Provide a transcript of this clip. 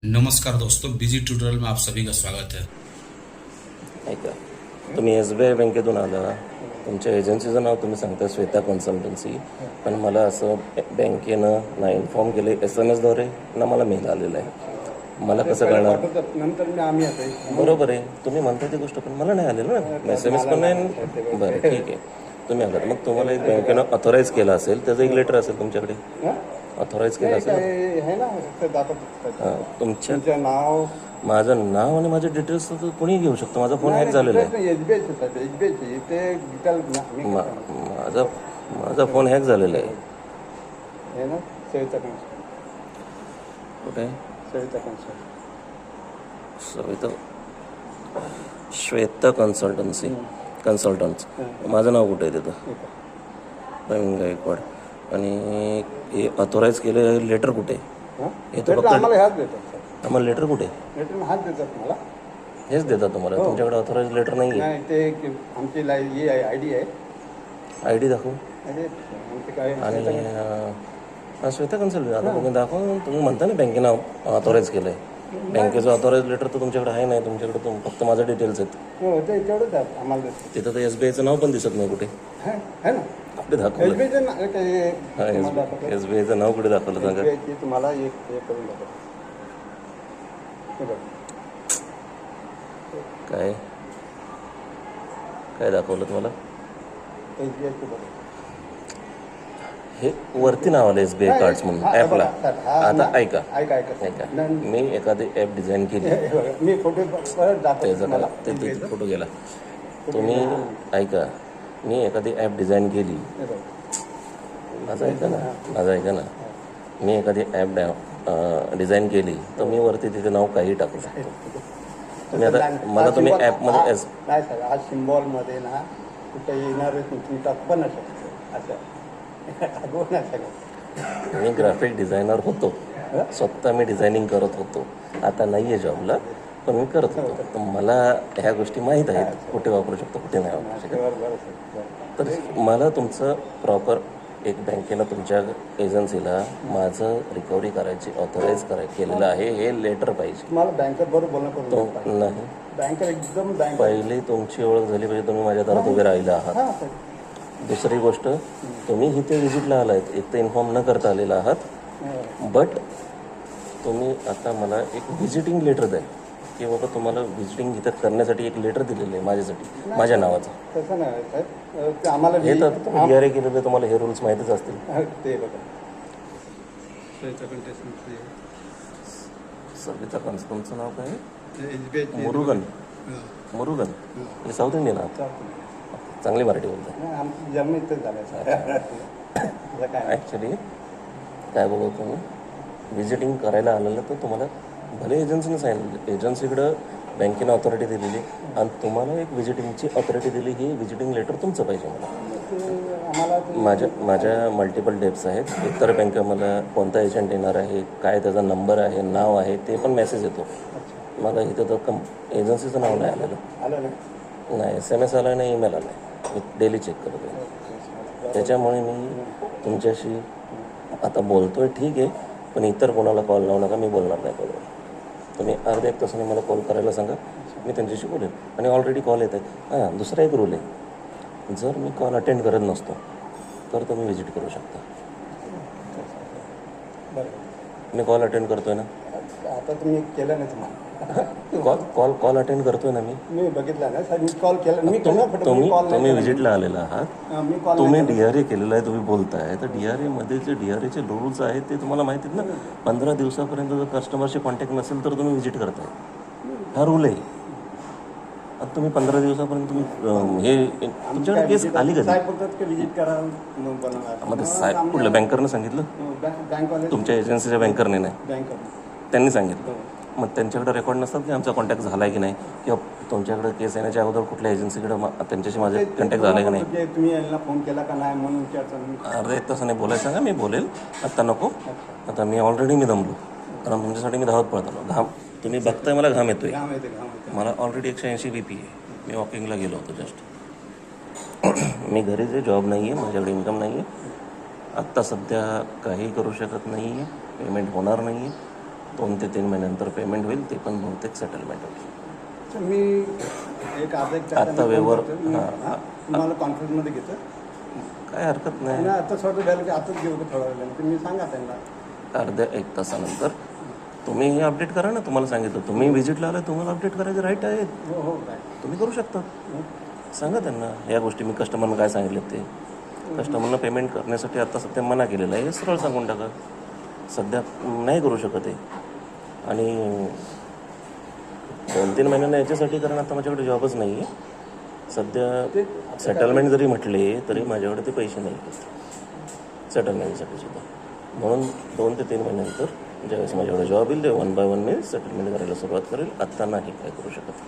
नमस्कार दोस्तों, busy tutorial में आप सभी का स्वागत है। ऐका, तुम्ही SBI बँकेतून आला. तुमच्या एजन्सीचं नाव तुम्ही सांगता श्वेता कन्सल्टन्सी. पण मला असं बँकेनं ना इन्फॉर्म केले SMS द्वारे ना मला मेल आलेला आहे. मला कसं कळणार? नंतर मी आम्ही आता बरोबर आहे, तुम्ही म्हणता ती गोष्ट, पण मला नाही आलेलं ना. SMS पण नाही. बरं, ठीक आहे. तुम्ही आलात मग तुम्हाला एक बँकेनं ऑथोराईज केलं असेल, त्याचं एक लेटर असेल तुमच्याकडे. ऑथोराईज केलं असेल. आहे ना ते दाखवत तुमच्या नाव माझं नाव आणि माझे डिटेल्स तर कोणीही घेऊ शकतो. माझा फोन हॅक झालेला आहे. एसबीआयचे ते डिटेल माझा फोन हॅक झालेला आहे. आहे ना सविता कन्सल्ट कुठे? Savita consult Savita Shweta consultants. माझं नाव कुठे आहे तिथं? प्रवीण गायकवाड. आणि हे ऑथोराईज केलं लेटर कुठे? हे तर फक्त आम्हाला ह्याच देतात. आम्हाला लेटर कुठे? लेटर हाच देतात मला. हेच देतात तुम्हाला? तुमच्याकडे ऑथोराईज लेटर नाही आहे? नाही ते आमची ही ID आहे. ID दाखवू? आमचे काय आणि श्वेता कन्सल्ट आता तुम्ही दाखवा. तुम्ही म्हणता ना बँकेनं ऑथोराईज केलं आहे. बँकेचं ऑथोराईज लेटर तर तुमच्याकडे आहे नाही. तुमच्याकडे फक्त माझं डिटेल्स आहेत. हो ते तेवढंच आहे आम्हाला देतात. तिथं तर SBIचं नाव पण दिसत नाही. कुठे आहे ना कुठे दाखवलं? एसबीआयचं SBIचं नाव कुठे दाखवलं सांगा? तुम्हाला एक हे करून दाखवतो. हे बघ. काय काय दाखवलं तुम्हाला? एसबीआयचं बघा. हे वरती नाव आलं SBI कार्ड्स म्हणून ॲपला. आता ऐका मी एखादी ॲप डिझाईन केली. मी फोटो त्याचा ते फोटो गेला. तुम्ही ऐका, मी एखादी ॲप डिझाईन केली. माझं ऐका ना. मी एखादी ॲप डिझाईन केली तर मी वरती तिथे नाव काही टाकू शकतो. तुम्ही आता मला तुम्ही ॲपमध्ये नाही सर, हा सिम्बॉलमध्ये ना कुठे येणार तुम्ही टाकू पण नाही शकतो. असं मी ग्राफिक डिझायनर होतो. स्वतः मी डिझायनिंग करत होतो. आता नाही आहे जॉबला, पण मी करत होतो. तर मला ह्या गोष्टी माहीत आहेत, कुठे वापरू शकतो कुठे नाही वापरू शकतो. तर मला तुमचं प्रॉपर एक बँकेनं तुमच्या एजन्सीला माझं रिकव्हरी करायची ऑथोराईज केलेलं आहे हे लेटर पाहिजे. मला बँकर बरोबर बोलणं नाही, बँकर एकदम पहिली तुमची ओळख झाली पाहिजे. तुम्ही माझ्या दारात उभे राहिला आहात. दुसरी गोष्ट, तुम्ही इथे व्हिजिटला आलात. एक तर इन्फॉर्म न करता आलेला आहात. बट तुम्ही आता मला एक व्हिजिटिंग लेटर द्या की बाबा तुम्हाला व्हिजिटिंग इथं करण्यासाठी एक लेटर दिलेलं आहे माझ्यासाठी, माझ्या नावाचं. तसं नाही साहेब, आम्हाला हे तर तुम्ही DRA केलेलं, तुम्हाला हे रूल्स माहीतच असतील. ते बघा सविता कन्स. तुमचं नाव काय? एसबीआय मुरुगन. हे साऊथ इंडियन आहात? चांगली मराठी बोलताय. आमचं जन्म इथंच झालं काय ॲक्च्युली काय बोलतो तुम्ही, व्हिजिटिंग करायला आलेलं तर तुम्हाला भले एजन्सीने सांगितलं, एजन्सीकडं बँकेनं ऑथॉरिटी दिलेली आणि तुम्हाला एक व्हिजिटिंगची ऑथॉरिटी दिली. ही व्हिजिटिंग लेटर तुमचं पाहिजे मला. आम्हाला माझ्या मल्टिपल डेप्स आहेत. इतर बँका मला कोणता एजंट येणार आहे, काय त्याचा नंबर आहे, नाव आहे, ते पण मेसेज येतो मला. इथं तर एजन्सीचं नाव नाही आलेलं. नाही, SMS आला नाही, ईमेल आला नाही. मी डेली चेक करतो. त्याच्यामुळे मी तुमच्याशी आता बोलतो आहे, ठीक आहे, पण इतर कोणाला कॉल लावू नका. मी बोलणार नाही कॉलवर. तुम्ही अर्ध्या एक तासाने मला कॉल करायला सांगा, मी त्यांच्याशी बोलेन. आणि ऑलरेडी कॉल येत आहे. दुसरा एक रूल आहे, जर मी कॉल अटेंड करत नसतो तर तुम्ही व्हिजिट करू शकता. मी कॉल अटेंड करतोय ना. आता तुम्ही केलं नाही तुम्हाला कॉल अटेंड करतोय ना मी बघितला ना सर. मी कॉल केला. मी तुम्ही व्हिजिटला आलेला आहात. मी कॉल तुम्ही DRA केलेला आहे, तुम्ही बोलताय. तर DRA मध्ये जे DRAचे रूल्स आहेत ते तुम्हाला माहिती आहेत ना. 15 दिवसापर्यंत जर कस्टमरशी कॉन्टॅक्ट नसेल तर तुम्ही व्हिजिट करताय. हा रूल आहे. आता तुम्ही 15 दिवसापर्यंत तुम्ही हे तुमच्याकडे केस आली का? साहेब बोलतात की व्हिजिट करा. मग साहेब कुठल्या बँकरनं सांगितलं? बँकवाले तुमच्या एजन्सीच्या बँकरने नाही, बँकर त्यांनी सांगितलं. मग त्यांच्याकडे रेकॉर्ड नसतात की आमचा कॉन्टॅक्ट झाला आहे की नाही, किंवा तुमच्याकडे केस येण्याच्या अगोदर कुठल्या एजन्सीकडे त्यांच्याशी माझा कॉन्टॅक्ट झाला आहे की नाही. तुम्ही यांना फोन केला का नाही म्हणून विचारतो. अर्धा एक तासाने बोलायचं सांगा, मी बोलेल. आत्ता नको. आता मी ऑलरेडी दमलो, कारण तुमच्यासाठी मी धावत पळत आलो. घाम तुम्ही बघताय, मला घाम येतोय. मला ऑलरेडी 180 BP आहे. मी वॉकिंगला गेलो होतो जस्ट. मी घरीच आहे, जॉब नाही आहे, माझ्याकडे इन्कम नाही आहे. आत्ता सध्या काही करू शकत नाही आहे, पेमेंट होणार नाही आहे. 2 ते 3 महिन्यानंतर पेमेंट होईल, ते पण बहुतेक सेटलमेंट होईल. तर मी एक अर्धा एक आत्ता व्यवहार तुम्हाला कॉन्फरन्समध्ये घेतो. काय हरकत नाही. आणि आता स्वतः झालं की आताच घेऊ थोडा वेळ तुम्ही सांगा त्यांना. अर्ध्या 1 तासानंतर तुम्ही हे अपडेट करा ना. तुम्हाला सांगितलं, तुम्ही व्हिजिटला आला, तुम्हाला अपडेट करायचे राईट आहे, हो हो काय तुम्ही करू शकता. सांगा त्यांना या गोष्टी. मी कस्टमरनं काय सांगितलं ते. कस्टमरनं पेमेंट करण्यासाठी आता सध्या मना केलेला आहे, हे सरळ सांगून टाका. सध्या नाही करू शकत आहे. आणि 2-3 महिन्यांना याच्यासाठी, कारण आता माझ्याकडे जॉबच नाही आहे सध्या. सेटलमेंट जरी म्हटले तरी माझ्याकडे ते पैसे नाही आहेत सेटलमेंटसाठी सुद्धा. म्हणून 2 ते 3 महिन्यानंतर ज्यावेळेस माझ्याकडे जॉब येईल ते 1 by 1 मी सेटलमेंट करायला सुरुवात करेल. आत्ता नाही काय करू शकत.